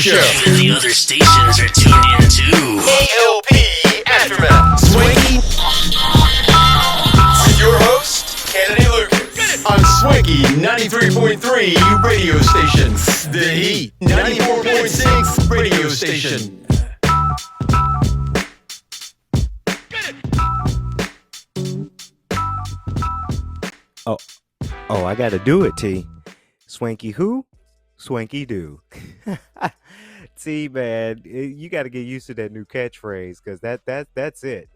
show. And the other stations are tuned in too. K.L.P. Aftermath. Swanky. With your host, Kennedy Lucas. On Swanky 93.3 radio station. The Heat 94.6 radio station. Oh, I gotta do it, T. Swanky who? Swanky do. T, man, you gotta get used to that new catchphrase, because that's it.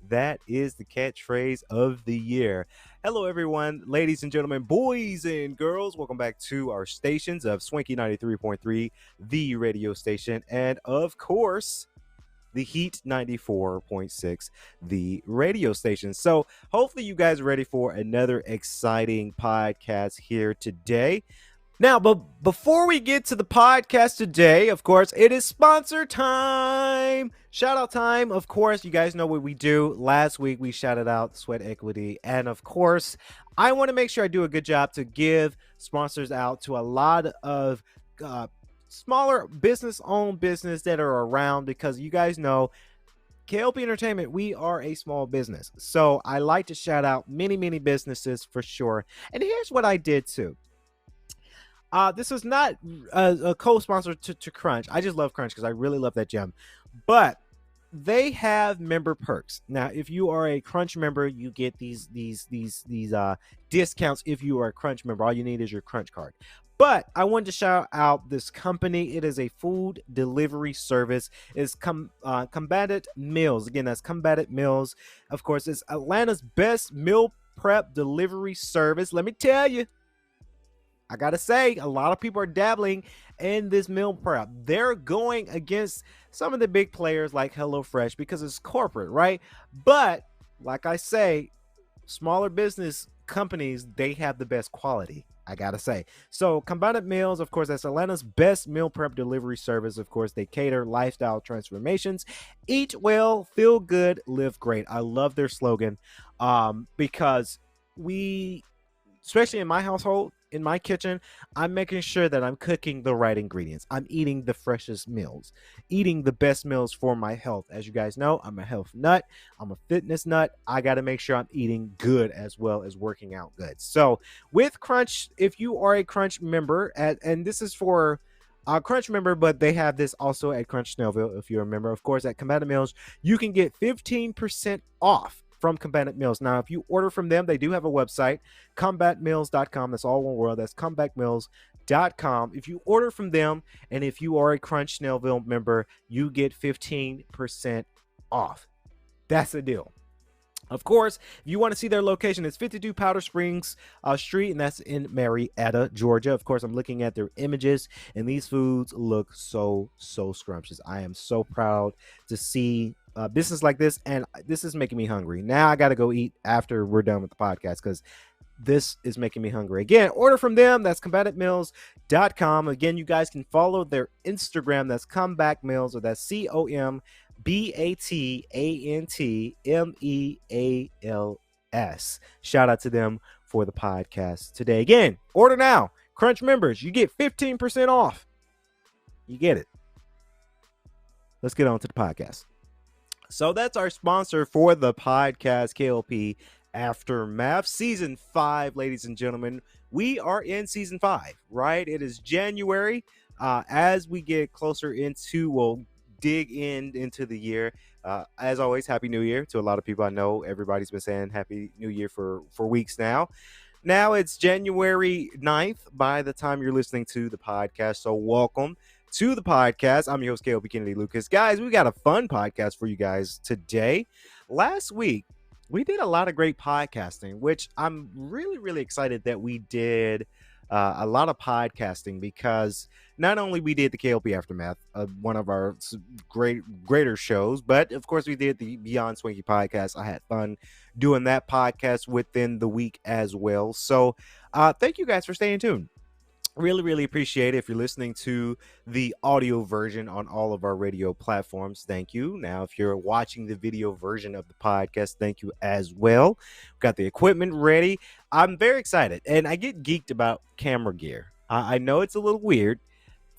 That is the catchphrase of the year. Hello, everyone, ladies and gentlemen, boys and girls. Welcome back to our stations of Swanky 93.3, the radio station, and of course, the Heat 94.6, the radio station. So hopefully you guys are ready for another exciting podcast here today. Now, but before we get to the podcast today, of course, it is sponsor time. Shout out time. Of course, you guys know what we do. Last week, we shouted out Sweat Equity. And of course, I want to make sure I do a good job to give sponsors out to a lot of smaller business-owned business that are around, because you guys know K.L.P. Entertainment, we are a small business. So I like to shout out many businesses for sure. And here's what I did too. This is not a co-sponsor to Crunch. I just love Crunch because I really love that gem. But they have member perks. Now, if you are a Crunch member, you get these discounts. If you are a Crunch member, all you need is your Crunch card. But I wanted to shout out this company. It is a food delivery service. It's Combated Meals. Again, that's Combated Meals. Of course, it's Atlanta's best meal prep delivery service. Let me tell you, I gotta say, a lot of people are dabbling in this meal prep. They're going against some of the big players like HelloFresh because it's corporate, right? But like I say, smaller business companies, they have the best quality, I gotta say. So Combated Meals, of course, that's Atlanta's best meal prep delivery service. Of course, they cater lifestyle transformations. Eat well, feel good, live great. I love their slogan because we, especially in my household, in my kitchen, I'm making sure that I'm cooking the right ingredients. I'm eating the freshest meals, eating the best meals for my health. As you guys know, I'm a health nut. I'm a fitness nut. I got to make sure I'm eating good as well as working out good. So with Crunch, if you are a Crunch member, and this is for a Crunch member, but they have this also at Crunch Snellville. If you're a member, of course, at Combated Meals, you can get 15% off from Combated Meals. Now, if you order from them, they do have a website, combatmeals.com. That's all one word. That's combatmeals.com. If you order from them, and if you are a Crunch Snellville member, you get 15% off. That's the deal. Of course, if you want to see their location, it's 52 Powder Springs Street, and that's in Marietta, Georgia. Of course, I'm looking at their images, and these foods look so scrumptious. I am so proud to see business like this, and this is making me hungry. Now I got to go eat after we're done with the podcast because this is making me hungry. Again, order from them. That's combatedmeals.com. Again, you guys can follow their Instagram. That's Comeback Meals, or that's COMBATANTMEALS. Shout out to them for the podcast today. Again, order now. Crunch members, you get 15% off. You get it. Let's get on to the podcast. So that's our sponsor for the podcast, K.L.P. Aftermath, Season 5, ladies and gentlemen. We are in Season 5, right? It is January. As we get closer we'll dig into the year. As always, Happy New Year to a lot of people. I know everybody's been saying Happy New Year for weeks now. Now it's January 9th by the time you're listening to the podcast. So welcome to the podcast. I'm your host, K.L.P. Kennedy Lucas. Guys, we got a fun podcast for you guys today. Last week, we did a lot of great podcasting, which I'm really excited that we did a lot of podcasting, because not only we did the K.L.P. Aftermath, one of our greater shows, but of course we did the Beyond Swanky podcast. I had fun doing that podcast within the week as well. So thank you guys for staying tuned. Really appreciate it. If you're listening to the audio version on all of our radio platforms, thank you. Now, if you're watching the video version of the podcast, thank you as well. We've got the equipment ready. I'm very excited, and I get geeked about camera gear. I know it's a little weird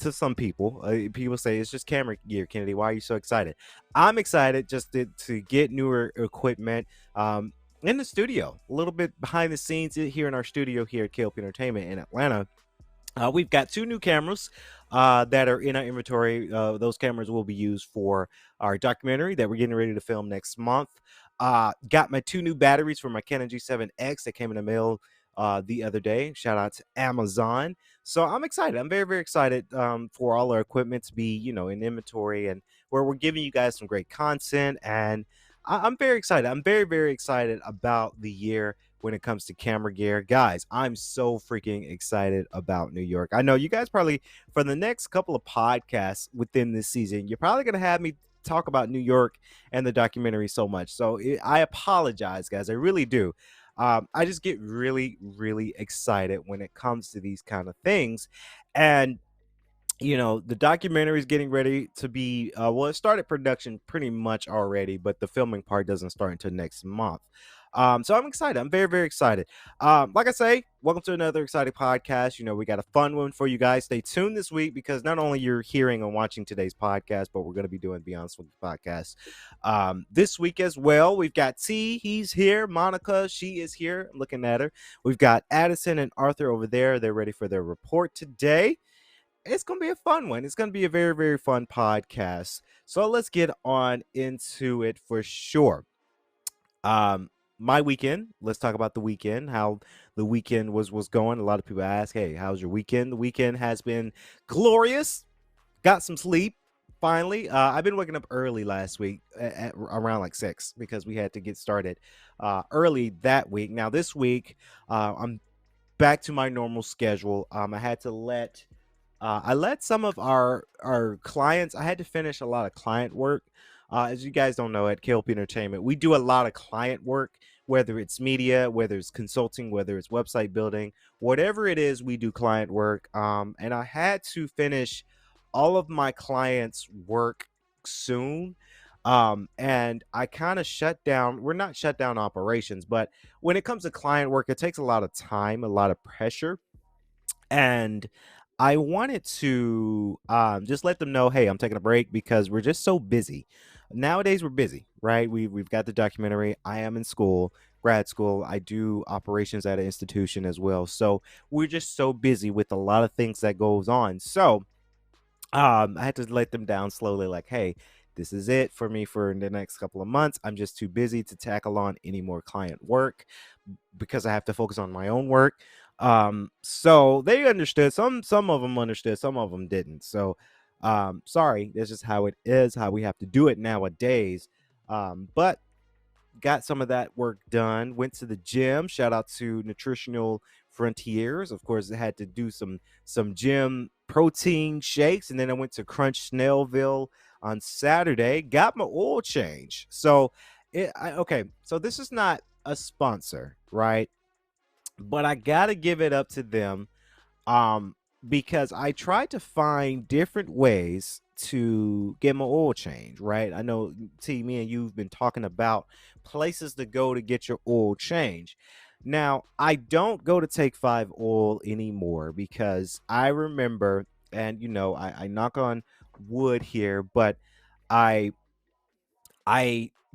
to some people. People say it's just camera gear, Kennedy. Why are you so excited? I'm excited just to get newer equipment. In the studio, a little bit behind the scenes here in our studio here at K.L.P Entertainment in Atlanta. We've got two new cameras that are in our inventory. Those cameras will be used for our documentary that we're getting ready to film next month. Got my two new batteries for my Canon G7X that came in the mail the other day. Shout out to Amazon. So I'm excited. I'm very, very excited for all our equipment to be, in inventory, and where we're giving you guys some great content. And I'm very excited. I'm very, very excited about the year when it comes to camera gear. Guys, I'm so freaking excited about New York. I know you guys probably, for the next couple of podcasts within this season, you're probably going to have me talk about New York and the documentary so much. So I apologize, guys. I really do. I just get really, really excited when it comes to these kind of things. And the documentary is getting ready to be well, it started production pretty much already, but the filming part doesn't start until next month. So I'm excited. I'm very, very excited. Like I say, welcome to another exciting podcast. We got a fun one for you guys. Stay tuned this week, because not only you're hearing and watching today's podcast, but we're going to be doing Beyond Swanky podcast this week as well. We've got T, he's here. Monica, she is here. I'm looking at her. We've got Addison and Arthur over there. They're ready for their report today. It's going to be a fun one. It's going to be a very, very fun podcast. So let's get on into it for sure. My weekend, let's talk about the weekend, how the weekend was going. A lot of people ask, hey, how's your weekend? The weekend has been glorious. Got some sleep finally. I've been waking up early last week at around like 6, because we had to get started early that week. Now this week, I'm back to my normal schedule. I had to let some of our clients. I had to finish a lot of client work. As you guys don't know, at K.L.P Entertainment, we do a lot of client work, whether it's media, whether it's consulting, whether it's website building, whatever it is, we do client work. And I had to finish all of my clients' work soon. And I kind of shut down. We're not shut down operations, but when it comes to client work, it takes a lot of time, a lot of pressure. And I wanted to just let them know, hey, I'm taking a break because we're just so busy. Nowadays, we're busy, right? We've got the documentary. I am in school, grad school. I do operations at an institution as well. So we're just so busy with a lot of things that goes on. So I had to let them down slowly, like, hey, this is it for me for the next couple of months. I'm just too busy to tackle on any more client work, because I have to focus on my own work. So they understood. Some of them understood, some of them didn't. So sorry, that's just how it is, how we have to do it nowadays. But got some of that work done. Went to the gym. Shout out to Nutritional Frontiers. Of course, I had to do some gym protein shakes, and then I went to Crunch Snellville on Saturday. Got my oil change. So okay. So this is not a sponsor, right? But I gotta give it up to them, because I tried to find different ways to get my oil change, right? I know, T, me and you've been talking about places to go to get your oil change. Now, I don't go to Take 5 Oil anymore, because I remember, and I knock on wood here, but I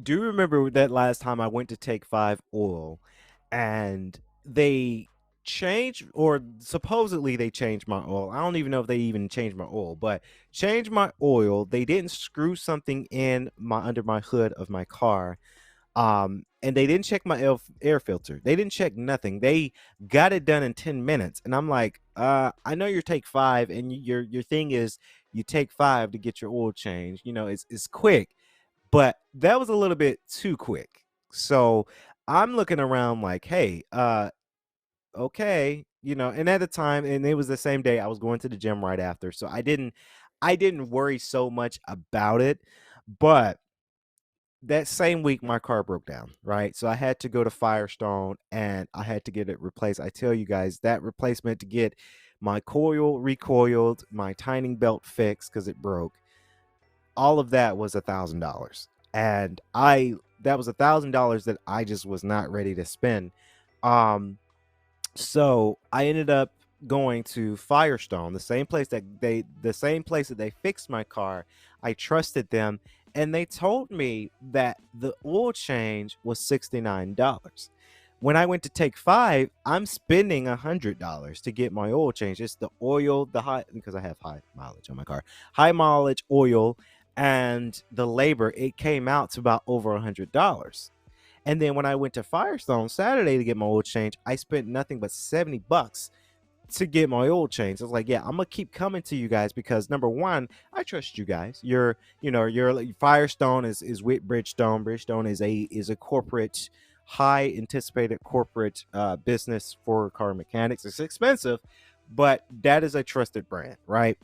do remember that last time I went to Take 5 Oil, and they changed, or supposedly they changed my oil. I don't even know if they even changed my oil, but changed my oil. They didn't screw something in my under my hood of my car. And they didn't check my air filter. They didn't check nothing. They got it done in 10 minutes. And I'm like, I know you're Take 5, and your thing is you Take 5 to get your oil changed. It's quick, but that was a little bit too quick. So I'm looking around like, hey, okay, and at the time, and it was the same day, I was going to the gym right after, so I didn't worry so much about it. But that same week, my car broke down, right? So I had to go to Firestone, and I had to get it replaced. I tell you guys, that replacement to get my coil recoiled, my timing belt fixed because it broke, all of that was $1,000. And that was $1,000 that I just was not ready to spend. So I ended up going to Firestone, the same place that they fixed my car. I trusted them, and they told me that the oil change was $69. When I went to take five, I'm spending $100 to get my oil change. It's the oil, the high, because I have high mileage on my car, high mileage oil, and the labor. It came out to about over $100. And then when I went to Firestone Saturday to get my oil change, I spent nothing but $70 to get my oil change. I was like, yeah, I'm gonna keep coming to you guys because number one, I trust you guys. You're Firestone is with Bridgestone. Bridgestone is a corporate, high anticipated corporate business for car mechanics. It's expensive, but that is a trusted brand, right?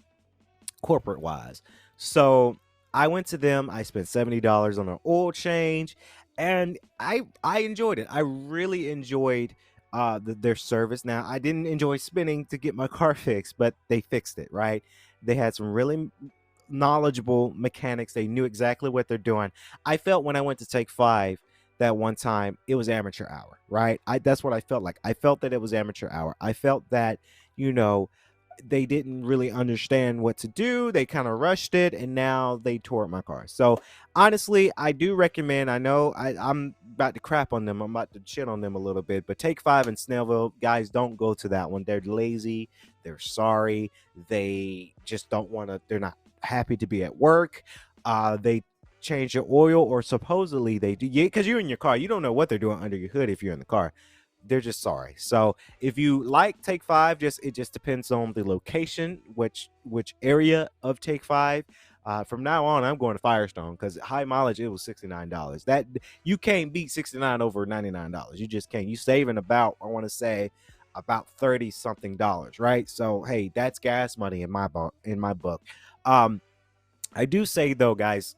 Corporate wise. So I went to them. I spent $70 on an oil change, and I enjoyed it. I really enjoyed their service. Now I didn't enjoy spending to get my car fixed, but they fixed it, right. They had some really knowledgeable mechanics. They knew exactly what they're doing. I felt when I went to take five that one time it was amateur hour, right. That's what I felt like. I felt that it was amateur hour. I felt that, you know, they didn't really understand what to do. They kind of rushed it, and now they tore up my car. So honestly, I do recommend. I know I'm about to crap on them. I'm about to shit on them a little bit, but Take Five in Snellville, guys, don't go to that one. They're lazy. They're sorry. They just don't want to. They're not happy to be at work. They change your oil, or supposedly they do. Yeah, because you're in your car. You don't know what they're doing under your hood if you're in the car. They're just sorry. So if you like Take Five, it just depends on the location, which area of Take Five. From now on, I'm going to Firestone because high mileage, it was $69. That you can't beat 69 over $99. You just can't. You saving about, I want to say, about 30 something dollars, right? So hey, that's gas money in my book. I do say though, guys,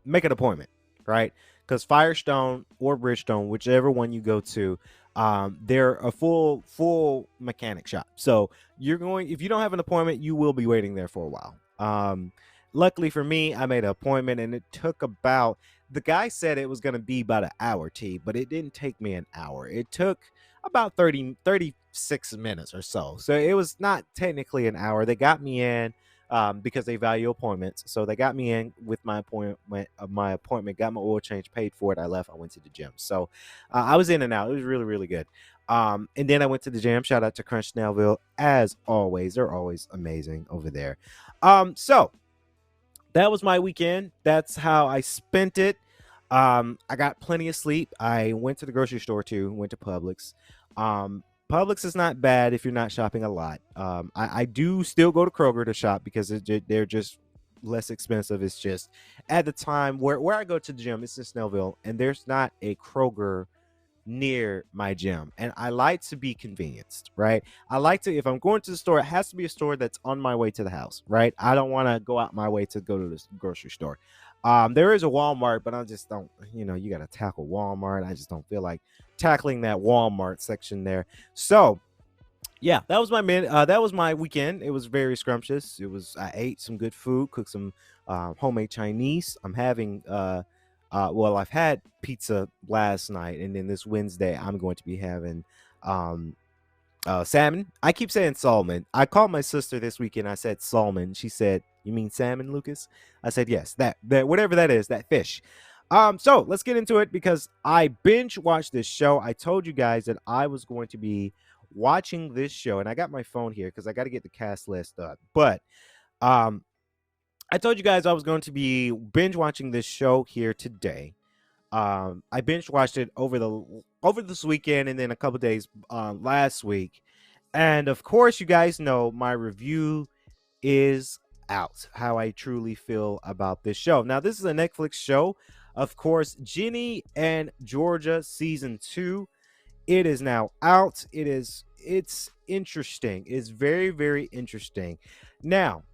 make an appointment, right? Because Firestone or Bridgestone, whichever one you go to, they're a full mechanic shop. So if you don't have an appointment, you will be waiting there for a while. Luckily for me, I made an appointment, and it took about, the guy said it was going to be about an hour, but it didn't take me an hour. It took about 36 minutes or so. So it was not technically an hour. They got me in because they value appointments. So they got me in with my appointment, got my oil change, paid for it. I left. I went to the gym. So I was in and out. It was really, really good. And then I went to the gym. Shout out to Crunch Snellville. As always, they're always amazing over there. So that was my weekend. That's how I spent it. I got plenty of sleep. I went to the grocery store too. Went to Publix. Publix is not bad if you're not shopping a lot. I do still go to Kroger to shop because they're just less expensive. It's just at the time where I go to the gym, it's in Snellville, and there's not a Kroger near my gym. And I like to be convenienced, right? I like to, if I'm going to the store, it has to be a store that's on my way to the house, right? I don't want to go out my way to go to the grocery store. There is a Walmart, but I just don't, you got to tackle Walmart. I just don't feel like tackling that Walmart section there. So yeah, that was my weekend. It was very scrumptious. I ate some good food, cooked some homemade Chinese. I'm having I've had pizza last night, and then this Wednesday I'm going to be having salmon. I keep saying salmon. I called my sister this weekend. I said salmon. She said, "You mean salmon, Lucas?" I said, "Yes, that whatever that is, that fish." So let's get into it because I binge watched this show. I told you guys that I was going to be watching this show, and I got my phone here because I got to get the cast list up. But I told you guys I was going to be binge watching this show here today. I binge watched it over this weekend and then a couple days last week, and of course, you guys know my review is out. How I truly feel about this show. Now, this is a Netflix show. Of course, Ginny and Georgia season 2. It is now out. It's interesting. It's very, very interesting. Now,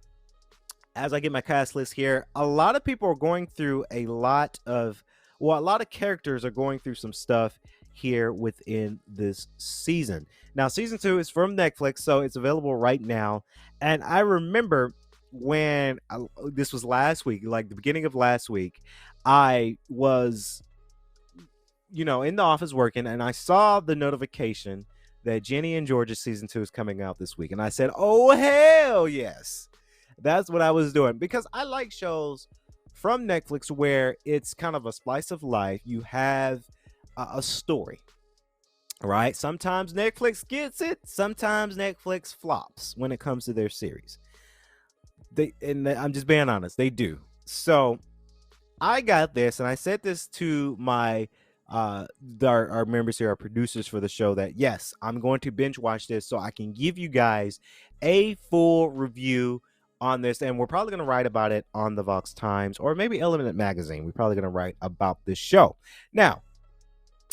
as I get my cast list here, a lot of people are going through a lot of characters are going through some stuff here within this season. Now, season 2 is from Netflix, so it's available right now. And I remember when this was last week, like the beginning of last week, I was in the office working, and I saw the notification that Ginny and Georgia season 2 is coming out this week. And I said, oh, hell yes. That's what I was doing because I like shows from Netflix where it's kind of a slice of life. You have a story, right? Sometimes Netflix gets it. Sometimes Netflix flops when it comes to their series. I'm just being honest, they do. So I got this, and I said this to my our members here, our producers for the show, that yes, I'm going to binge watch this so I can give you guys a full review on this, and we're probably going to write about it on the Vox Times or maybe Element Magazine. We're probably going to write about this show. Now,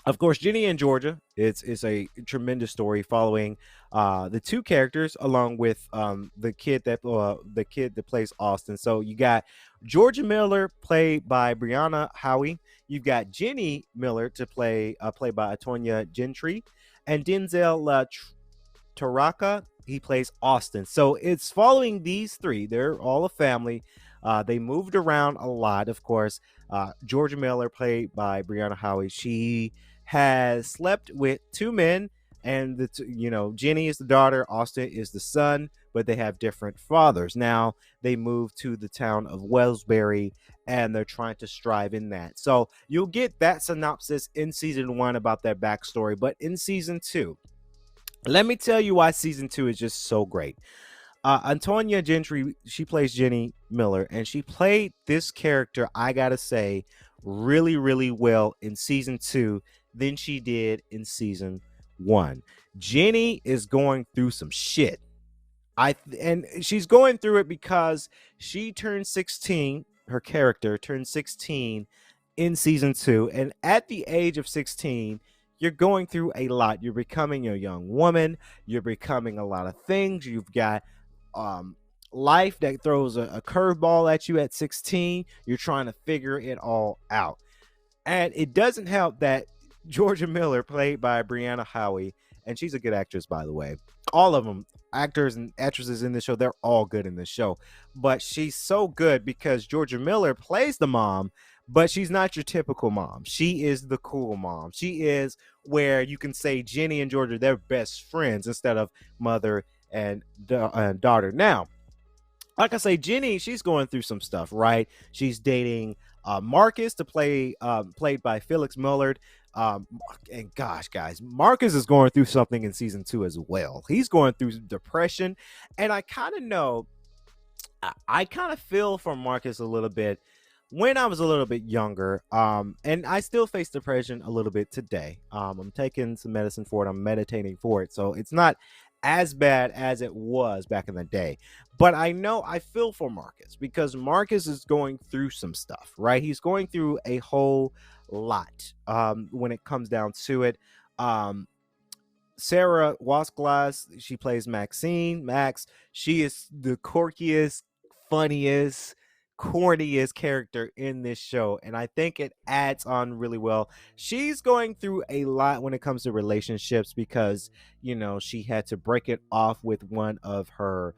of course, Ginny and Georgia, it's a tremendous story following the two characters along with the kid that plays Austin. So you got Georgia Miller played by Brianna Howie. You've got Ginny Miller to played by Atonia Gentry, and Denzel Taraka, he plays Austin. So it's following these three. They're all a family. They moved around a lot, of course. Georgia Miller, played by Brianna Howie, she has slept with two men, and Ginny is the daughter, Austin is the son, but they have different fathers. Now they moved to the town of Wellsbury, and they're trying to strive in that. So you'll get that synopsis in season 1 about their backstory, but in season 2, let me tell you why season 2 is just so great. Antonia Gentry, she plays Ginny Miller, and she played this character, I gotta say, really, really well in season 2 than she did in season 1. Ginny is going through some shit. And she's going through it because she turned 16. Her character turned 16 in season 2, and at the age of 16, you're going through a lot. You're becoming a young woman. You're becoming a lot of things. You've got life that throws a curveball at you at 16. You're trying to figure it all out. And it doesn't help that Georgia Miller, played by Brianna Howie, and she's a good actress, by the way. All of them, actors and actresses in this show, they're all good in this show. But she's so good because Georgia Miller plays the mom, but she's not your typical mom. She is the cool mom. She is where you can say Ginny and Georgia, they're best friends instead of mother and daughter. Now, like I say, Ginny, she's going through some stuff, right? She's dating Marcus, played by Felix Millard. And gosh, guys, Marcus is going through something in season 2 as well. He's going through depression, and I kind of feel for Marcus a little bit when I was a little bit younger. And I still face depression a little bit today. I'm taking some medicine for it. I'm meditating for it, so it's not as bad as it was back in the day. But I know I feel for Marcus because Marcus is going through some stuff, right? He's going through a whole lot when it comes down to it. Sarah Wasglass, she plays Max. She is the quirkiest, funniest, corniest character in this show, and I think it adds on really well. She's going through a lot when it comes to relationships because she had to break it off with one of her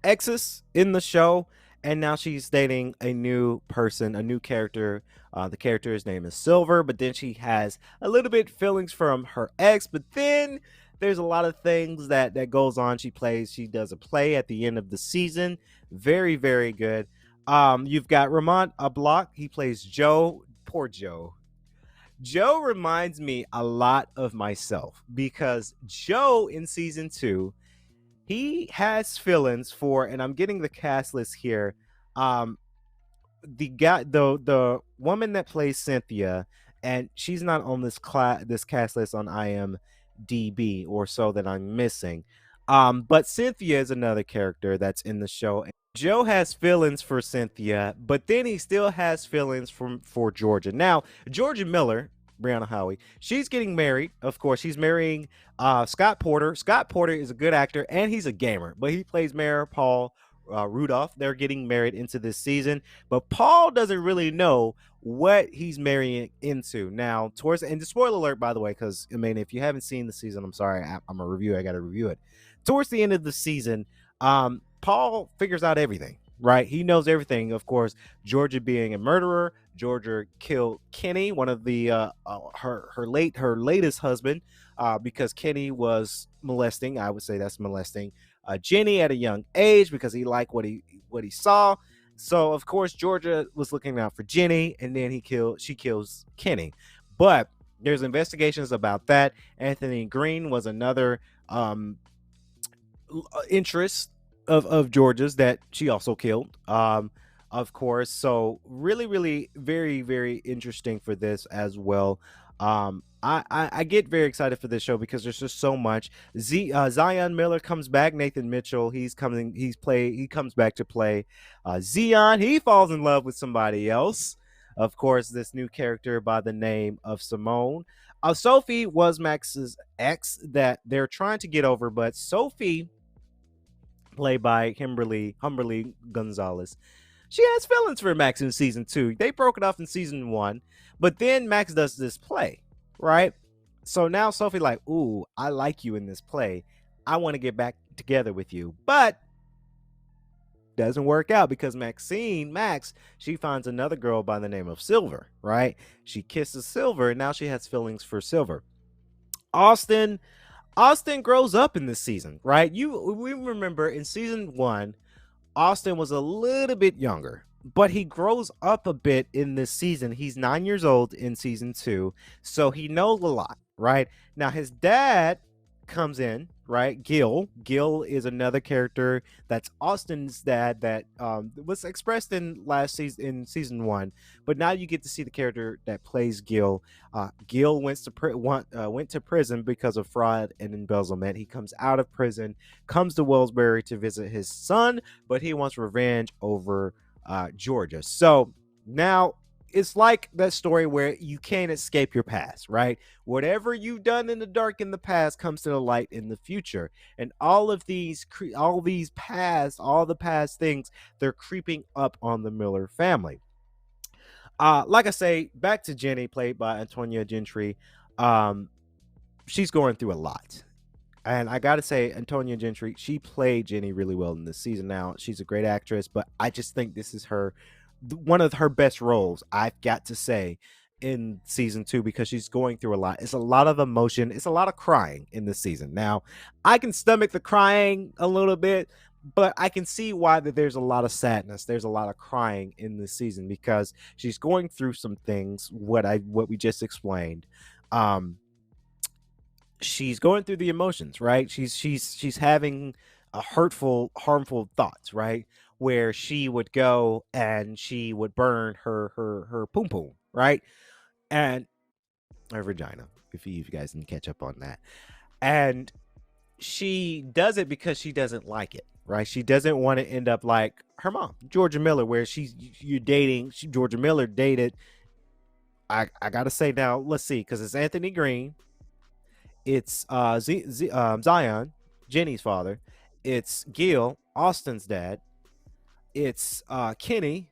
exes in the show, and now she's dating a new person, a new character. The character's name is Silver, but then she has a little bit feelings from her ex, but then there's a lot of things that goes on. She does a play at the end of the season. Very, very good. You've got Ramon Ablock. He plays Joe. Poor Joe. Joe reminds me a lot of myself because Joe in season 2, he has feelings for, and I'm getting the cast list here. The woman that plays Cynthia, and she's not on this cast list on IMDb or so that I'm missing. But Cynthia is another character that's in the show. Joe has feelings for Cynthia, but then he still has feelings for Georgia. Now, Georgia Miller, Brianna Howie, she's getting married. Of course, she's marrying Scott Porter. Scott Porter is a good actor, and he's a gamer, but he plays Mayor Paul Rudolph. They're getting married into this season, but Paul doesn't really know what he's marrying into. Now, and the spoiler alert, by the way, because if you haven't seen the season, I'm sorry, I'm a reviewer. I got to review it. Towards the end of the season, Paul figures out everything. right? He knows everything. Of course, Georgia being a murderer, Georgia killed Kenny, one of the her latest husband, because Kenny was molesting. I would say that's molesting Ginny at a young age because he liked what he saw. So of course Georgia was looking out for Ginny, and then she kills Kenny. But there's investigations about that. Anthony Green was another interest of Georgia's that she also killed. Of course. So really, really very, very interesting for this as well. I get very excited for this show because there's just so much. Zion Miller comes back. Nathan Mitchell, he comes back to play Zion. He falls in love with somebody else. Of course, this new character by the name of Simone. Sophie was Max's ex that they're trying to get over, but Sophie, played by Humberly Gonzalez, she has feelings for Max in season 2. They broke it off in season 1, but then Max does this play, right? So now Sophie like, ooh, I like you in this play. I want to get back together with you. But doesn't work out because Max, she finds another girl by the name of Silver, right? She kisses Silver, and now she has feelings for Silver. Austin grows up in this season, right? We remember in season 1, Austin was a little bit younger, but he grows up a bit in this season. He's 9 years old in season 2, so he knows a lot, right? Now his dad comes in, right? Gil is another character that's Austin's dad that was expressed in season 1, but now you get to see the character that plays Gil. Gil went to prison because of fraud and embezzlement. He comes out of prison, comes to Wellsbury to visit his son, but he wants revenge over Georgia. So now it's like that story where you can't escape your past, right? Whatever you've done in the dark in the past comes to the light in the future. And all the past things, they're creeping up on the Miller family. Like I say, back to Jenny, played by Antonia Gentry. She's going through a lot. And I gotta say, Antonia Gentry, she played Jenny really well in this season. Now, she's a great actress, but I just think this is one of her best roles, I've got to say, in season 2, because she's going through a lot. It's a lot of emotion. It's a lot of crying in this season. Now, I can stomach the crying a little bit, but I can see why that there's a lot of sadness. There's a lot of crying in this season because she's going through some things, what we just explained. She's going through the emotions, right? She's having a hurtful, harmful thoughts, right? Where she would go and she would burn her poom poom, right? And her vagina, if you guys didn't catch up on that. And she does it because she doesn't like it, right? She doesn't want to end up like her mom, Georgia Miller, where Georgia Miller dated. I gotta say now, let's see, because it's Anthony Green, it's Zion, Jenny's father, it's Gil, Austin's dad, it's Kenny,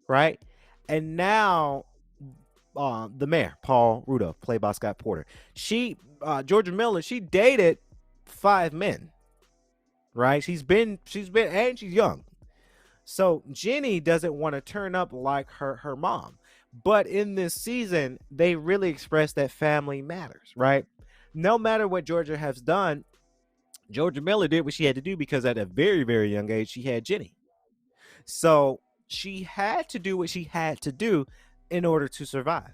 right? And now the mayor, Paul Rudolph, played by Scott Porter. Georgia Miller, she dated 5 men, right? She's been, and she's young. So Jenny doesn't want to turn up like her mom. But in this season, they really express that family matters, right? No matter what Georgia has done, Georgia Miller did what she had to do because at a very, very young age, she had Jenny. So she had to do what she had to do in order to survive.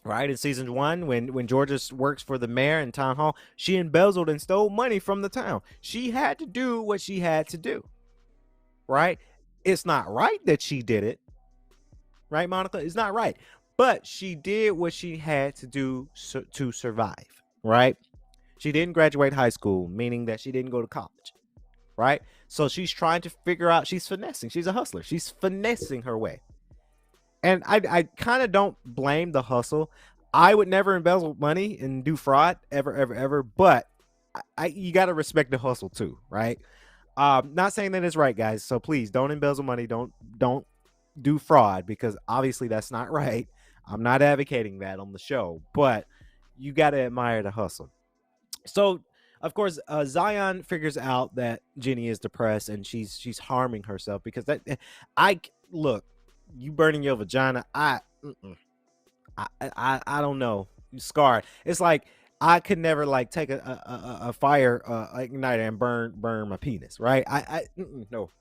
Right, in season 1, when Georgia works for the mayor in town hall, she embezzled and stole money from the town. She had to do what she had to do. Right? It's not right that she did it. Right, Monica? It's not right. But she did what she had to do to survive. Right? She didn't graduate high school, meaning that she didn't go to college. Right? So she's trying to figure out, she's finessing. She's a hustler. She's finessing her way. And I kind of don't blame the hustle. I would never embezzle money and do fraud ever. But you got to respect the hustle too, right? Not saying that it's right, guys. So please don't embezzle money. Don't do fraud because obviously that's not right. I'm not advocating that on the show, but you got to admire the hustle. So of course, Zion figures out that Ginny is depressed and she's harming herself because I look, you burning your vagina. I don't know. You scarred. It's like I could never like take a fire igniter and burn my penis, right? No,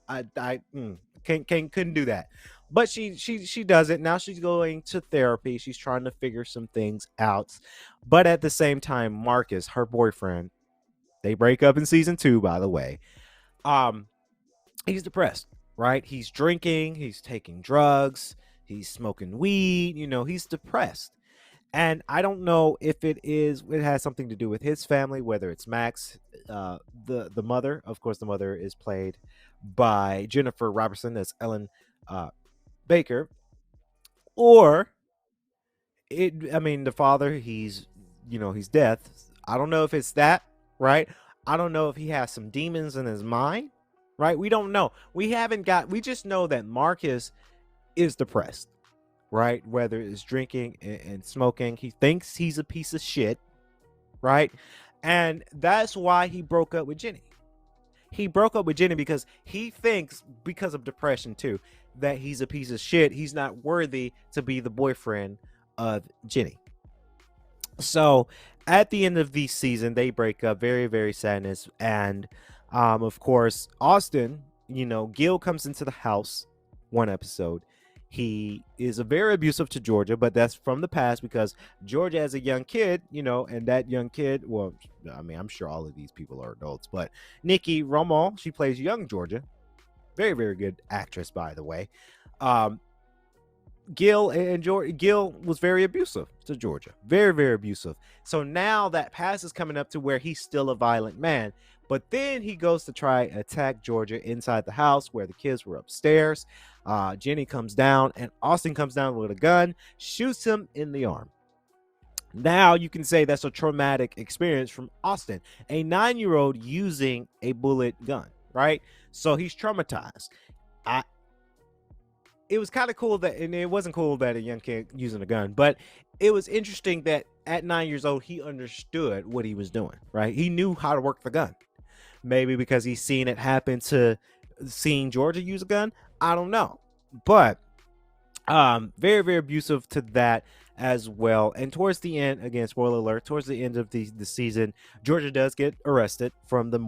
couldn't do that. But she does it now. She's going to therapy. She's trying to figure some things out. But at the same time, Marcus, her boyfriend, they break up in season 2, by the way. Um, he's depressed, right? He's drinking. He's taking drugs. He's smoking weed. He's depressed. And I don't know if it has something to do with his family, whether it's Max, the mother. Of course, the mother is played by Jennifer Robertson, that's Ellen Baker, or the father. He's death. I don't know if it's that, right? I don't know if he has some demons in his mind, right? We don't know. We just know that Marcus is depressed, right? Whether it's drinking and smoking, he thinks he's a piece of shit, right? And that's why he broke up with Ginny. He broke up with Ginny because he thinks, because of depression too, that he's a piece of shit. He's not worthy to be the boyfriend of Ginny. So at the end of the season, they break up. Very, very sadness. And of course, Austin, Gil comes into the house one episode. He is very abusive to Georgia, but that's from the past because Georgia, as a young kid, and that young kid, well, I'm sure all of these people are adults, but Nikki Romo, she plays young Georgia. Very, very good actress, by the way. Gil was very abusive to Georgia. Very, very abusive. So now that past is coming up to where he's still a violent man. But then he goes to try attack Georgia inside the house where the kids were upstairs. Jenny comes down and Austin comes down with a gun, shoots him in the arm. Now you can say that's a traumatic experience from Austin, a 9-year-old using a bullet gun, right? So he's traumatized. It was kind of cool and it wasn't cool that a young kid using a gun, but it was interesting that at 9 years old, he understood what he was doing, right? He knew how to work the gun. Maybe because he's seen it happen to seeing Georgia use a gun. I don't know. But very, very abusive to that as well. And towards the end, again, spoiler alert, towards the end of the season, Georgia does get arrested for the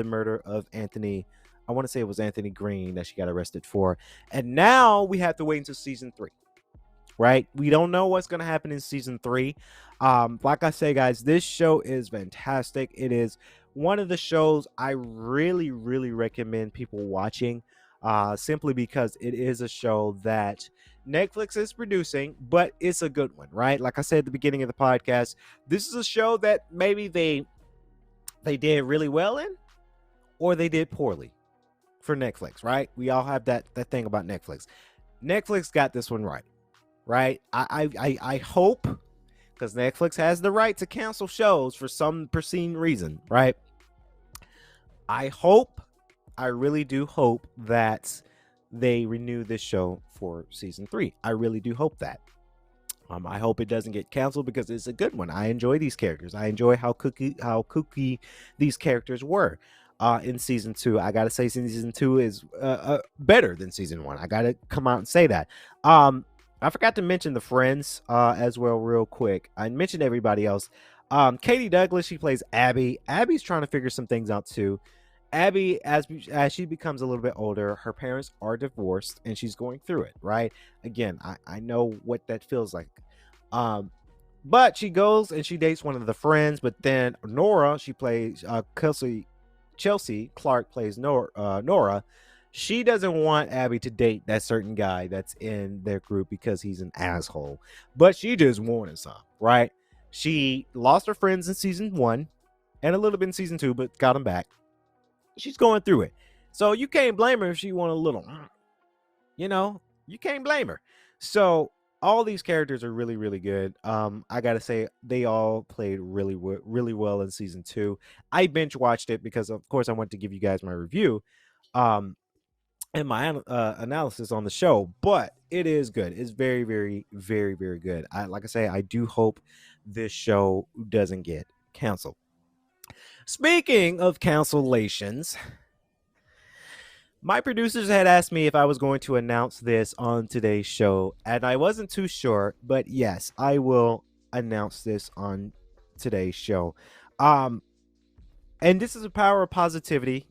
murder of Anthony. I want to say it was Anthony Green that she got arrested for. And now we have to wait until season 3. Right? We don't know what's going to happen in season 3. Like I say, guys, this show is fantastic. It is one of the shows I really, really recommend people watching, simply because it is a show that Netflix is producing, but it's a good one, right? Like I said at the beginning of the podcast, this is a show that maybe they did really well in, or they did poorly for Netflix, right? We all have that thing about Netflix. Netflix got this one right. Right? I hope, because Netflix has the right to cancel shows for some perceived reason, right? I really do hope that they renew this show for season 3. I really do hope that. I hope it doesn't get canceled because it's a good one. I enjoy these characters. I enjoy how kooky these characters were. In season 2, I gotta say season 2 is better than season 1. I gotta come out and say that. I forgot to mention the friends as well real quick. I mentioned everybody else. Katie Douglas, she plays Abby. Abby's trying to figure some things out too. Abby, as she becomes a little bit older, her parents are divorced and she's going through it, right? Again, I know what that feels like. But she goes and she dates one of the friends, but then Nora, she plays Chelsea Clark plays Nora. She doesn't want Abby to date that certain guy that's in their group because he's an asshole. But she just wanted some, right? She lost her friends in season 1 and a little bit in season 2, but got them back. She's going through it. So you can't blame her if she want a little, you can't blame her. So all these characters are really, really good. I got to say, they all played really, really well in season 2. I binge watched it because, of course, I wanted to give you guys my review. And my analysis on the show, but it is good. It's very, very, very, very good. Like I say, I do hope this show doesn't get canceled. Speaking of cancellations, my producers had asked me if I was going to announce this on today's show, and I wasn't too sure, but yes, I will announce this on today's show. Um, and this is a power of positivity,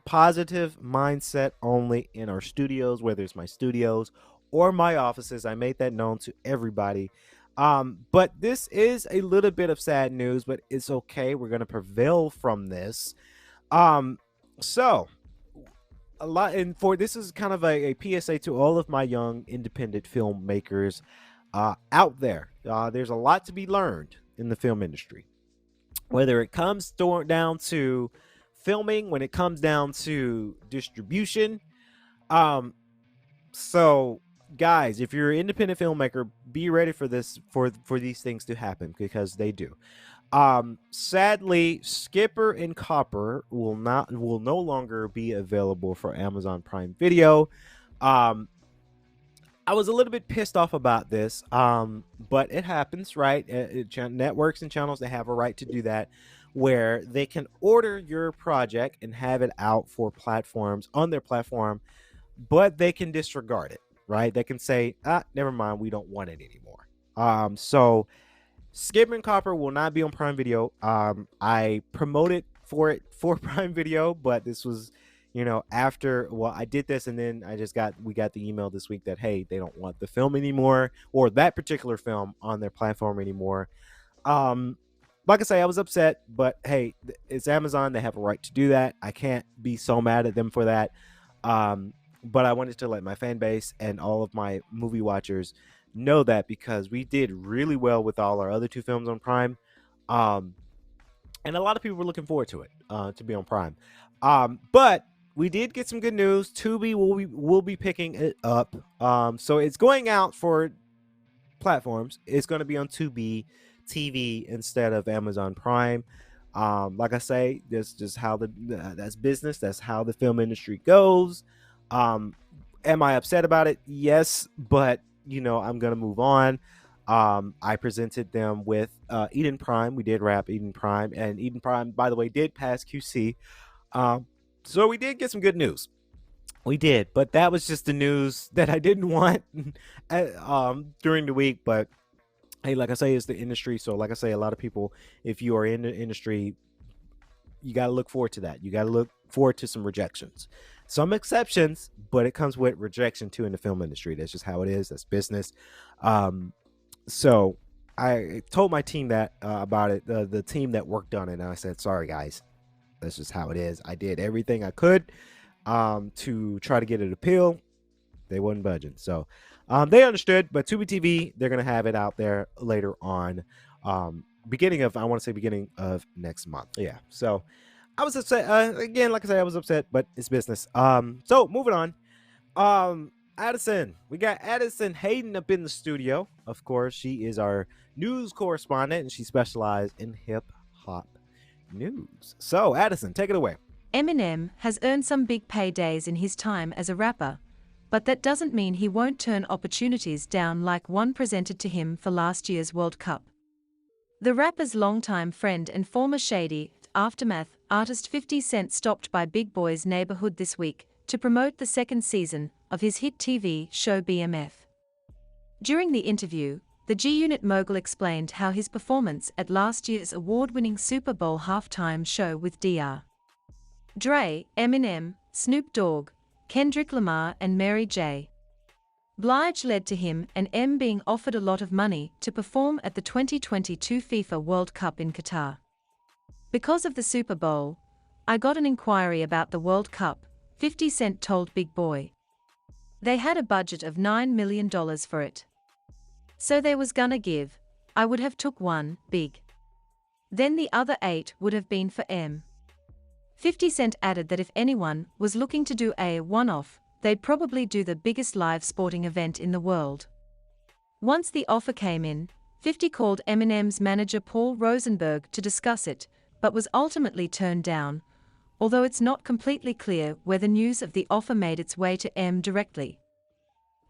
positive mindset only in our studios, whether it's my studios or my offices. I made that known to everybody. But this is a little bit of sad news, but it's okay. We're gonna prevail from this. Um, so a lot, and for this is kind of a PSA to all of my young independent filmmakers out there. There's a lot to be learned in the film industry, whether it comes down to filming, when it comes down to distribution. Um, so guys, if you're an independent filmmaker, be ready for this, for these things to happen, because they do. Sadly, Skipper and Copper will no longer be available for Amazon Prime Video. Um, I was a little bit pissed off about this, but it happens, right? Networks and channels, they have a right to do that, where they can order your project and have it out for platforms on their platform, but they can disregard it, right? They can say, never mind, we don't want it anymore. So Skipper and Copper will not be on Prime Video. I promoted for it for Prime Video, but this was, after, well, I did this, and then we got the email this week that, hey, they don't want the film anymore, or that particular film on their platform anymore. Like I say, I was upset, but hey, it's Amazon. They have a right to do that. I can't be so mad at them for that. But I wanted to let my fan base and all of my movie watchers know that, because we did really well with all our other two films on Prime. And a lot of people were looking forward to it, to be on Prime. But we did get some good news. Tubi will be picking it up. So it's going out for platforms. It's going to be on Tubi TV instead of Amazon Prime. Like I say, that's just how that's business. That's how the film industry goes. Am I upset about it? Yes, but I'm gonna move on. I presented them with Eden Prime. We did wrap Eden Prime, and Eden Prime, by the way, did pass QC. So we did get some good news. We did, but that was just the news that I didn't want during the week. But hey, like I say, it's the industry. So like I say, a lot of people, if you are in the industry, you got to look forward to that. You got to look forward to some rejections. Some exceptions, but it comes with rejection too in the film industry. That's just how it is. That's business. So I told my team that about it, the team that worked on it, and I said, sorry guys, that's just how it is. I did everything I could to try to get it appeal. They wasn't budging. So they understood, but Tubi TV, they're going to have it out there later on. Beginning of next month. Yeah. So I was upset. Again, like I said, I was upset, but it's business. So moving on. Addison. We got Addison Hayden up in the studio. Of course, she is our news correspondent, and she specializes in hip-hop news. So, Addison, take it away. Eminem has earned some big paydays in his time as a rapper, but that doesn't mean he won't turn opportunities down like one presented to him for last year's World Cup. The rapper's longtime friend and former Shady Aftermath artist 50 Cent stopped by Big Boy's neighborhood this week to promote the second season of his hit TV show BMF. During the interview, the G-Unit mogul explained how his performance at last year's award-winning Super Bowl halftime show with Dr. Dre, Eminem, Snoop Dogg, Kendrick Lamar and Mary J. Blige led to him and M being offered a lot of money to perform at the 2022 FIFA World Cup in Qatar. Because of the Super Bowl, I got an inquiry about the World Cup, 50 Cent told Big Boy. They had a budget of $9 million for it. So they was gonna give, I would have took one, big. Then the other 8 would have been for M. 50 Cent added that if anyone was looking to do a one-off, they'd probably do the biggest live sporting event in the world. Once the offer came in, 50 called Eminem's manager Paul Rosenberg to discuss it, but was ultimately turned down, although it's not completely clear where the news of the offer made its way to M directly.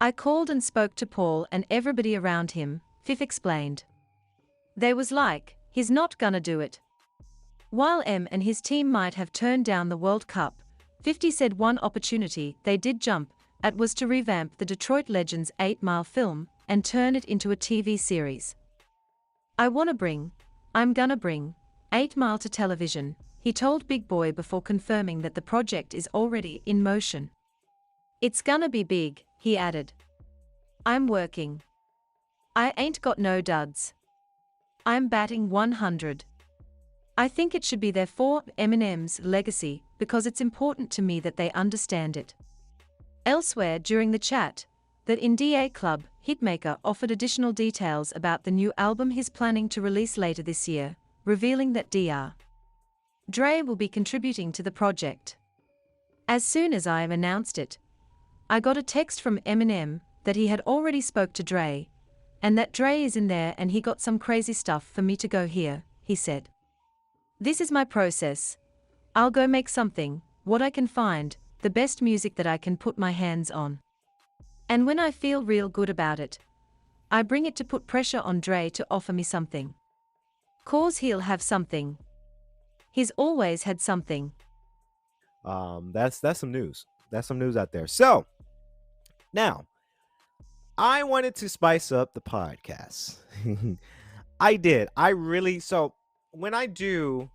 I called and spoke to Paul and everybody around him, Fif explained. They was like, he's not gonna do it. While M and his team might have turned down the World Cup, 50 said one opportunity they did jump at was to revamp the Detroit Legends 8 Mile film and turn it into a TV series. I'm gonna bring 8 Mile to television, he told Big Boy before confirming that the project is already in motion. It's gonna be big, he added. I'm working. I ain't got no duds. I'm batting 100. I think it should be there for Eminem's legacy because it's important to me that they understand it. Elsewhere during the chat, the Indie Club hitmaker offered additional details about the new album he's planning to release later this year, revealing that Dr. Dre will be contributing to the project. As soon as I announced it, I got a text from Eminem that he had already spoke to Dre, and that Dre is in there and he got some crazy stuff for me to go hear, he said. This is my process. I'll go make something, what I can find, the best music that I can put my hands on. And when I feel real good about it, I bring it to put pressure on Dre to offer me something. 'Cause he'll have something. He's always had something. That's some news. That's some news out there. So now, I wanted to spice up the podcast. I did. So when I do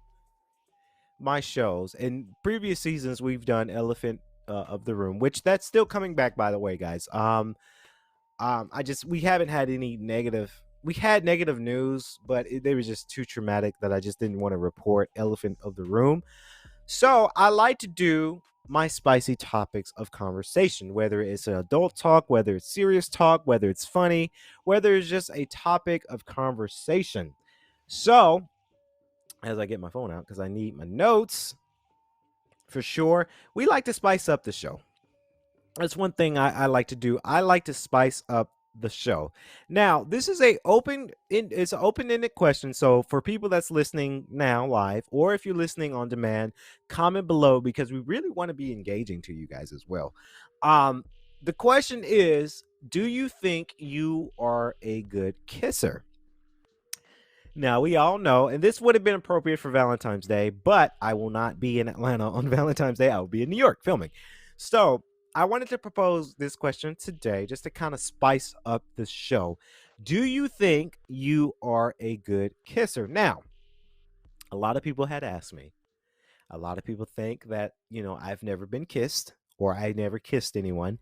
my shows in previous seasons, we've done Elephant of the Room, which that's still coming back, by the way, guys. We haven't had any negative. We had negative news, but they were just too traumatic that I just didn't want to report Elephant of the Room. So I like to do my spicy topics of conversation, whether it's an adult talk, whether it's serious talk, whether it's funny, whether it's just a topic of conversation. So as I get my phone out, because I need my notes for sure, we like to spice up the show. That's one thing I like to do. I like to spice up the show. Now, this is it's an open-ended question. So for people that's listening now live, or if you're listening on demand, comment below because we really want to be engaging to you guys as well. The question is, do you think you are a good kisser? Now, we all know, and this would have been appropriate for Valentine's Day, but I will not be in Atlanta on Valentine's Day. I will be in New York filming. So I wanted to propose this question today just to kind of spice up the show. Do you think you are a good kisser? Now, a lot of people had asked me. A lot of people think that, I've never been kissed or I never kissed anyone.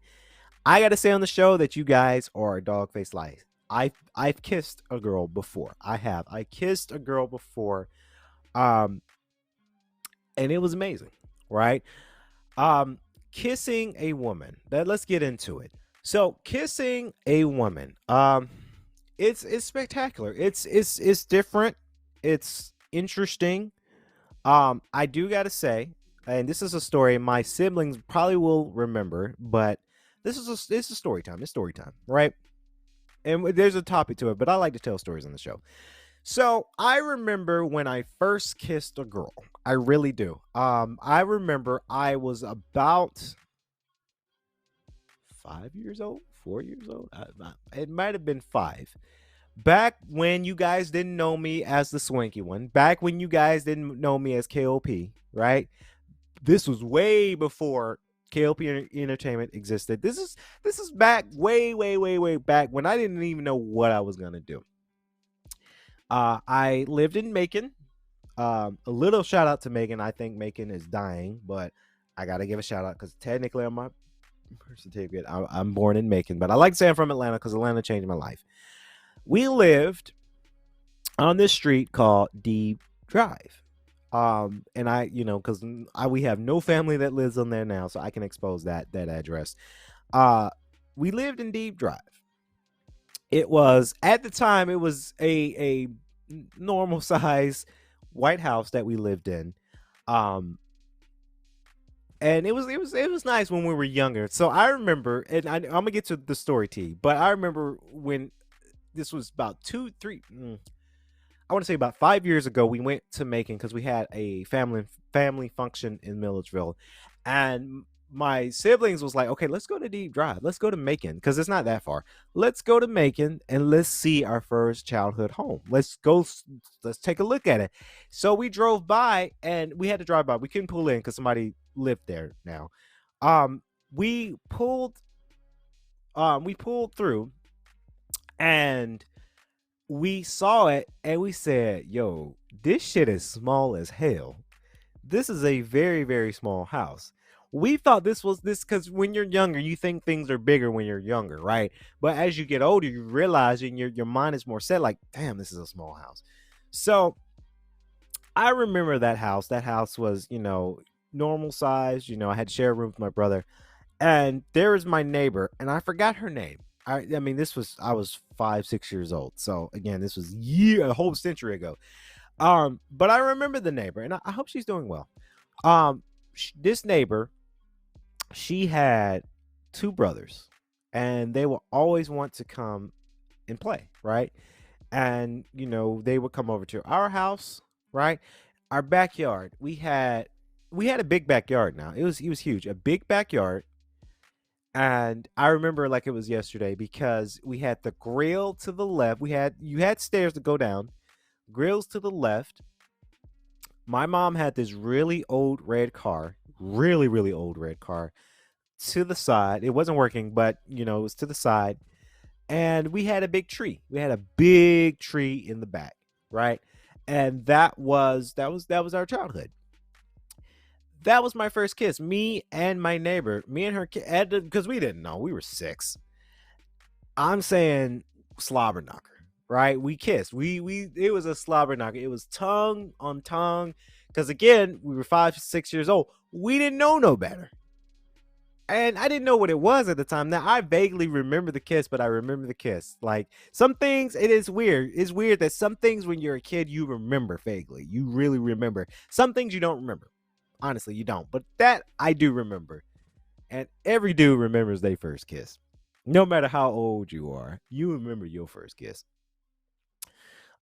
I got to say on the show that you guys are a dog-faced lie. I've kissed a girl before. I kissed a girl before. And it was amazing, right? Kissing a woman. Let's get into it. So kissing a woman. It's spectacular. It's different. It's interesting. I do gotta say, and this is a story my siblings probably will remember, but it's a story time. It's story time, right? And there's a topic to it, but I like to tell stories on the show. So I remember when I first kissed a girl. I really do. I remember I was about 5 years old, 4 years old. It might have been 5. Back when you guys didn't know me as the Swanky one. Back when you guys didn't know me as K.L.P, right? This was way before K.L.P Entertainment existed. This is back way back when I didn't even know what I was gonna do. I lived in Macon. A little shout out to Macon. I think Macon is dying, but I gotta give a shout out because technically on my birth certificate I'm born in Macon, but I like to say I'm from Atlanta because Atlanta changed my life. We lived on this street called Deep Drive. And because we have no family that lives on there now, so I can expose that address. We lived in Deep Drive. It was at the time it was a normal size white house that we lived in. And it was nice when we were younger. So I remember, and I'm gonna get to the story T, but I remember when this was about 5 years ago, we went to Macon because we had a family function in Milledgeville, and my siblings was like, okay, let's go to Deep Drive. Let's go to Macon because it's not that far. Let's go to Macon and let's see our first childhood home. Let's go. Let's take a look at it. So we drove by and we had to drive by. We couldn't pull in because somebody lived there now. Um, we pulled. We pulled through and we saw it and we said, "Yo, this shit is small as hell. This is a very, very small house." We thought this was this because when you're younger, you think things are bigger when you're younger, right? But as you get older, you realize and your mind is more set, like, damn, this is a small house. So I remember that house. That house was, normal size. I had to share a room with my brother. And there was my neighbor, and I forgot her name. I mean, I was 5, 6 years old. So again, this was a whole century ago. But I remember the neighbor, and I hope she's doing well. This neighbor, she had two brothers, and they would always want to come and play, right? And they would come over to our house, right? Our backyard. We had a big backyard now. It was huge, a big backyard. And I remember like it was yesterday because we had the grill to the left. You had stairs to go down, grills to the left. My mom had this really old red car, really, really old red car to the side. It wasn't working, but it was to the side. And we had a big tree. We had a big tree in the back, right? And that was our childhood. That was my first kiss. Me and my neighbor, me and her, because we didn't know. We were 6. I'm saying slobber knocker, right? We kissed. It was a slobber knocker. It was tongue on tongue. Because again, we were 5, 6 years old. We didn't know no better. And I didn't know what it was at the time. Now I vaguely remember the kiss, but I remember the kiss. Like some things, it is weird. It's weird that some things when you're a kid, you remember vaguely. You really remember. Some things you don't remember. Honestly, you don't. But that I do remember. And every dude remembers their first kiss. No matter how old you are, you remember your first kiss.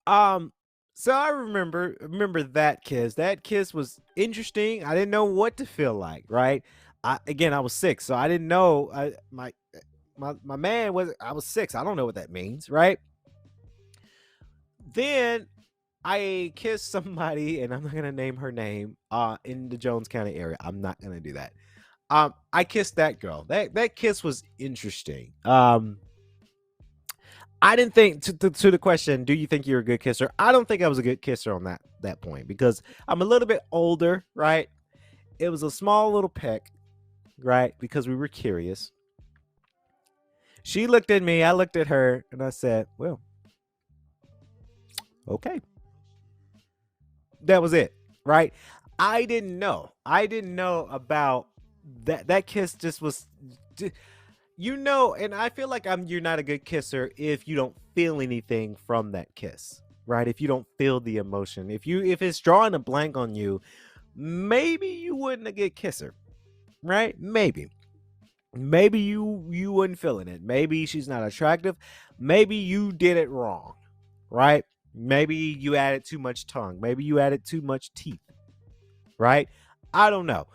Um, so I remember that kiss. That kiss was interesting. I didn't know what to feel like, right? I was 6, so I didn't know. My man was I was 6. I don't know what that means, right? Then I kissed somebody, and I'm not gonna name her name. In the Jones County area, I'm not gonna do that. I kissed that girl. That kiss was interesting. I didn't think to the question, do you think you're a good kisser? I don't think I was a good kisser on that point because I'm a little bit older, right? It was a small little peck, right? Because we were curious. She looked at me, I looked at her, and I said, "Well, okay." That was it, right? I didn't know. I didn't know about that. That kiss just was, and I feel like you're not a good kisser if you don't feel anything from that kiss, right? If you don't feel the emotion, if it's drawing a blank on you, maybe you wouldn't a good kisser, right? Maybe you wouldn't feeling it. Maybe she's not attractive. Maybe you did it wrong, right? Maybe you added too much tongue. Maybe you added too much teeth, right? I don't know.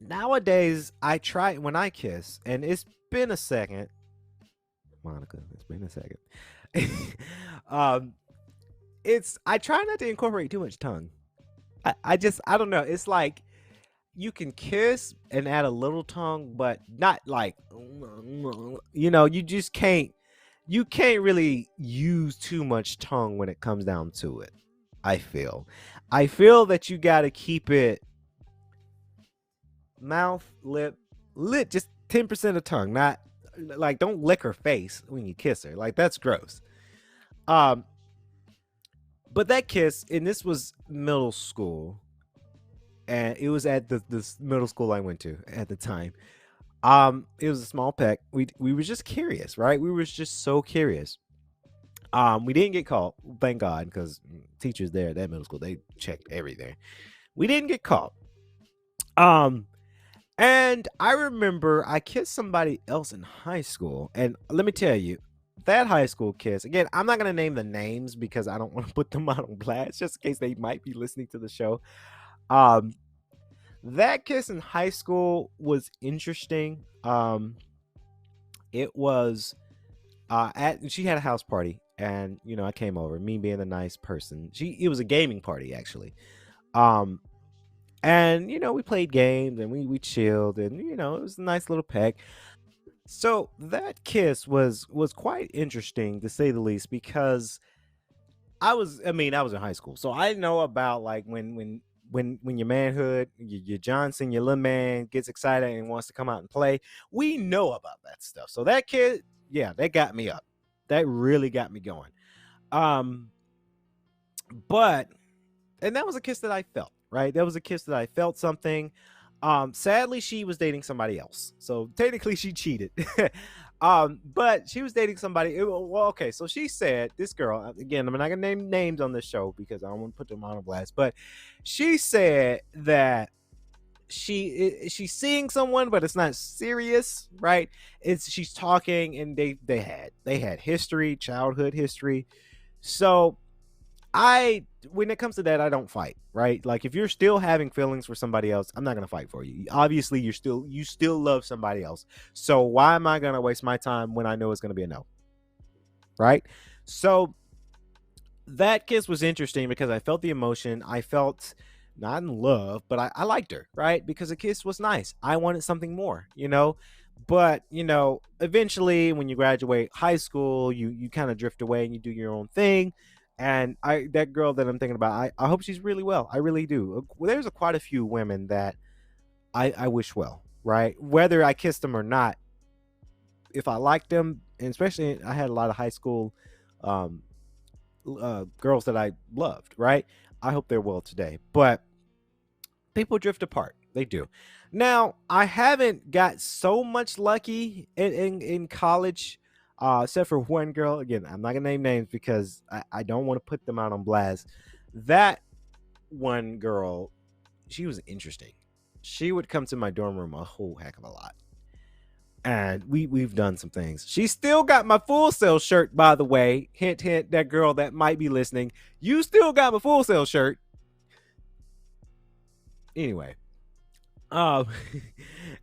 Nowadays I try when I kiss, and it's been a second, Monica. It's been a second. um, I try not to incorporate too much tongue. I don't know. It's like you can kiss and add a little tongue, but not like you just can't. You can't really use too much tongue when it comes down to it. I feel that you got to keep it mouth, lip, just 10% of tongue. Not like don't lick her face when you kiss her. Like that's gross. Um, but that kiss, and this was middle school, and it was at this middle school I went to at the time. It was a small peck. We were just curious, right? We were just so curious. We didn't get caught, thank God, because teachers there at that middle school, they checked everything. We didn't get caught. And I remember I kissed somebody else in high school, and let me tell you, that high school kiss. Again, I'm not gonna name the names because I don't want to put them out on blast, just in case they might be listening to the show. Um, That kiss in high school was interesting. It was at she had a house party, and I came over. Me being a nice person, it was a gaming party actually. Um, and we played games and we chilled, and it was a nice little peck. So that kiss was quite interesting to say the least, because I was in high school, so I know about like when your manhood, your Johnson, your little man gets excited and wants to come out and play. We know about that stuff. So that kid, yeah, that got me up. That really got me going. Um, but and that was a kiss that I felt, right? That was a kiss that I felt something. Sadly, she was dating somebody else, so technically she cheated. But she was dating somebody. Well, okay, so she said, this girl, again, I'm not gonna name names on this show because I don't want to put them on a blast, but she said that she's seeing someone, but it's not serious, right? It's she's talking, and they had history, childhood history. So I when it comes to that, I don't fight, right? Like if you're still having feelings for somebody else, I'm not gonna fight for you. Obviously, you still love somebody else. So why am I gonna waste my time when I know it's gonna be a no, right? So that kiss was interesting because I felt the emotion. I felt not in love, but I liked her, right? Because the kiss was nice. I wanted something more. But eventually when you graduate high school, you kind of drift away and you do your own thing. And that girl that I'm thinking about, I hope she's really well. I really do. There's quite a few women that I wish well, right? Whether I kissed them or not, if I liked them, and especially I had a lot of high school um, girls that I loved, right? I hope they're well today. But people drift apart. They do. Now, I haven't got so much lucky in college, except for one girl. Again, I'm not gonna name names because I don't want to put them out on blast. That one girl, she was interesting. She would come to my dorm room a whole heck of a lot. And we've done some things. She still got my Full Sail shirt, by the way. Hint, hint. That girl that might be listening, you still got my Full Sail shirt. Anyway, um,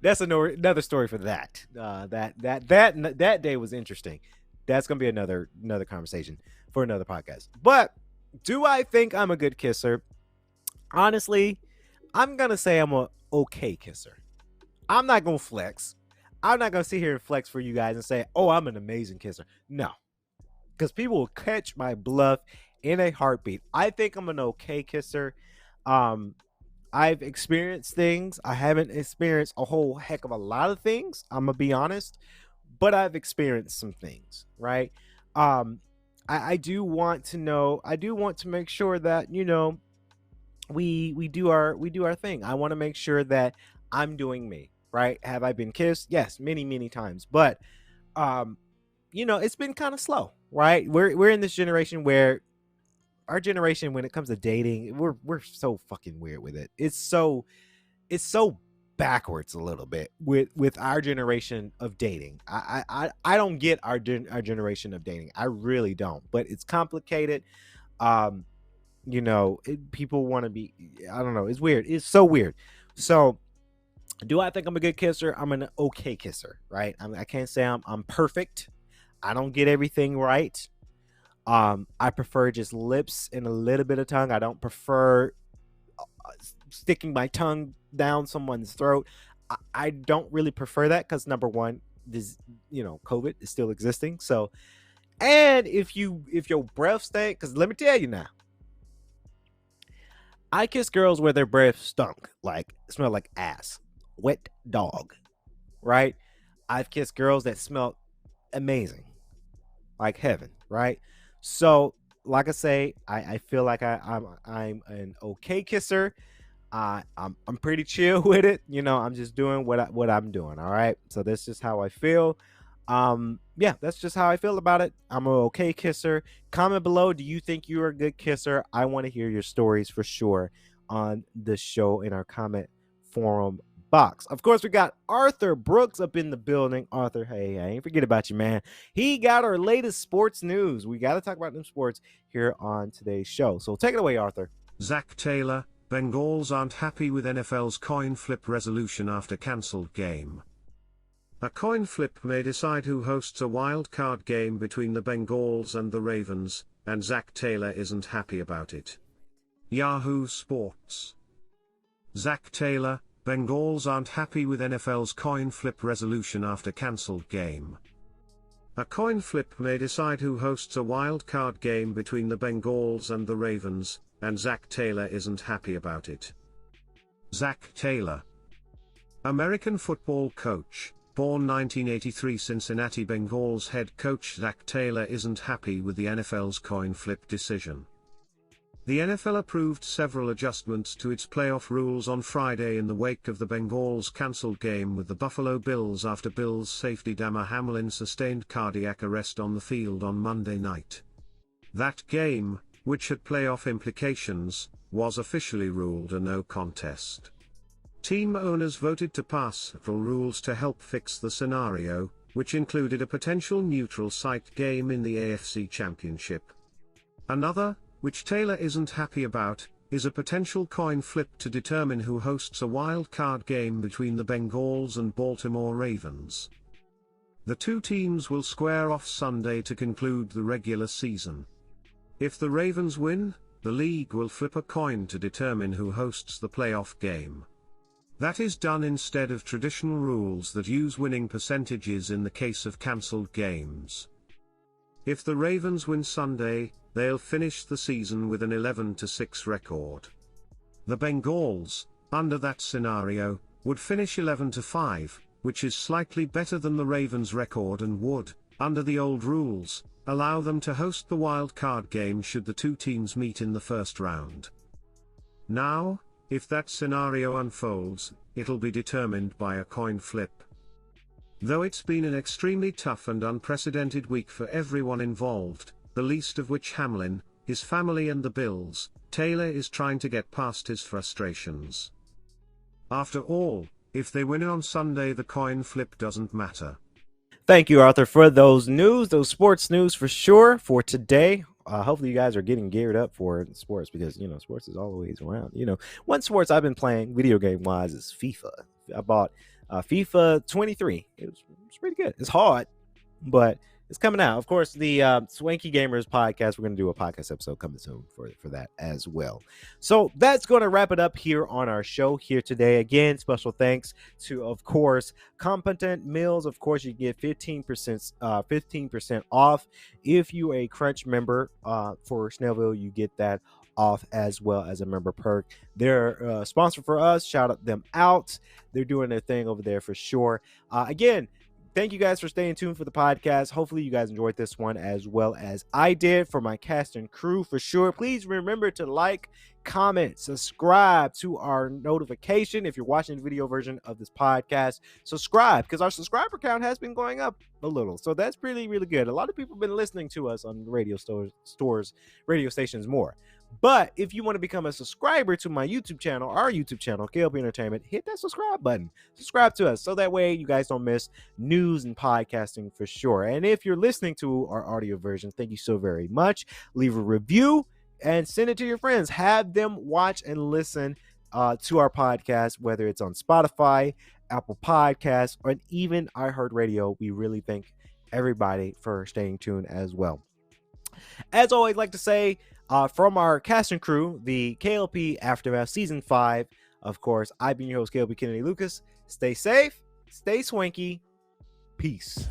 that's another story for that. That day was interesting. That's gonna be another conversation for another podcast. But do I think I'm a good kisser? Honestly, I'm gonna say I'm a okay kisser. I'm not gonna flex. I'm not gonna sit here and flex for you guys and say, "Oh, I'm an amazing kisser." No, because people will catch my bluff in a heartbeat. I think I'm an okay kisser. Um, I've experienced things. I haven't experienced a whole heck of a lot of things. I'm gonna be honest, but I've experienced some things, right? Um, I do want to know. I do want to make sure that we do our thing. I want to make sure that I'm doing me, right? Have I been kissed? Yes, many times, but um, it's been kind of slow, right? We're in this generation where our generation, when it comes to dating, we're so fucking weird with it. It's so backwards a little bit with our generation of dating. I don't get our generation of dating. I really don't. But it's complicated. Um, people want to be. I don't know. It's weird. It's so weird. So, do I think I'm a good kisser? I'm an okay kisser, right? I can't say I'm perfect. I don't get everything right. I prefer just lips and a little bit of tongue. I don't prefer sticking my tongue down someone's throat. I don't really prefer that because number one, this COVID is still existing. So, and if your breath stank, because let me tell you now, I kiss girls where their breath stunk, like smell like ass, wet dog, right? I've kissed girls that smell amazing, like heaven, right? So, like I say, I feel like I'm an okay kisser. I'm pretty chill with it. I'm just doing what I'm doing. All right. So that's just how I feel. Yeah, that's just how I feel about it. I'm an okay kisser. Comment below. Do you think you're a good kisser? I want to hear your stories for sure on the show in our comment forum box. Of course, we got Arthur Brooks up in the building. Arthur, hey, I ain't forget about you, man. He got our latest sports news. We got to talk about them sports here on today's show. So take it away, Arthur. Zach Taylor, Bengals aren't happy with NFL's coin flip resolution after cancelled game. A coin flip may decide who hosts a wild card game between the Bengals and the Ravens, and Zach Taylor isn't happy about it. Yahoo Sports. Zach Taylor, Bengals aren't happy with NFL's coin flip resolution after cancelled game. A coin flip may decide who hosts a wild card game between the Bengals and the Ravens, and Zach Taylor isn't happy about it. Zach Taylor. American football coach, born 1983 Cincinnati Bengals head coach Zach Taylor isn't happy with the NFL's coin flip decision. The NFL approved several adjustments to its playoff rules on Friday in the wake of the Bengals' cancelled game with the Buffalo Bills after Bills safety Damar Hamlin sustained cardiac arrest on the field on Monday night. That game, which had playoff implications, was officially ruled a no contest. Team owners voted to pass several rules to help fix the scenario, which included a potential neutral site game in the AFC Championship. Another, which Taylor isn't happy about, is a potential coin flip to determine who hosts a wild card game between the Bengals and Baltimore Ravens. The two teams will square off Sunday to conclude the regular season. If the Ravens win, the league will flip a coin to determine who hosts the playoff game. That is done instead of traditional rules that use winning percentages in the case of cancelled games. If the Ravens win Sunday, they'll finish the season with an 11-6 record. The Bengals, under that scenario, would finish 11-5, which is slightly better than the Ravens' record and would, under the old rules, allow them to host the wild card game should the two teams meet in the first round. Now, if that scenario unfolds, it'll be determined by a coin flip. Though it's been an extremely tough and unprecedented week for everyone involved, the least of which Hamlin, his family and the Bills, Taylor is trying to get past his frustrations. After all, if they win on Sunday, the coin flip doesn't matter. Thank you, Arthur, for those sports news for sure for today. Hopefully you guys are getting geared up for sports because, sports is always around. One sports I've been playing video game wise is FIFA. I bought FIFA 23. It's pretty good. It's hard, but it's coming out. Of course, the Swanky Gamers podcast, we're going to do a podcast episode coming soon for that as well. So that's going to wrap it up here on our show here today. Again, special thanks to, of course, Competent Meals. Of course, you get 15% off. If you're a Crunch member for Snellville, you get that off as well as a member perk. They're a sponsor for us. Shout them out. They're doing their thing over there for sure. Again, thank you guys for staying tuned for the podcast. Hopefully you guys enjoyed this one as well as I did for my cast and crew for sure. Please remember to like, comment, subscribe to our notification. If you're watching the video version of this podcast, subscribe because our subscriber count has been going up a little. So that's really, really good. A lot of people have been listening to us on radio radio stations more. But if you want to become a subscriber to my YouTube channel, our YouTube channel, K.L.P Entertainment, hit that subscribe button. Subscribe to us so that way you guys don't miss news and podcasting for sure. And if you're listening to our audio version, thank you so very much. Leave a review and send it to your friends. Have them watch and listen to our podcast, whether it's on Spotify, Apple Podcasts, or even iHeartRadio. We really thank everybody for staying tuned as well. As always, I'd like to say, from our cast and crew, the K.L.P Aftermath Season 5, of course, I've been your host, K.L.P Kennedy Lucas. Stay safe, stay swanky. Peace.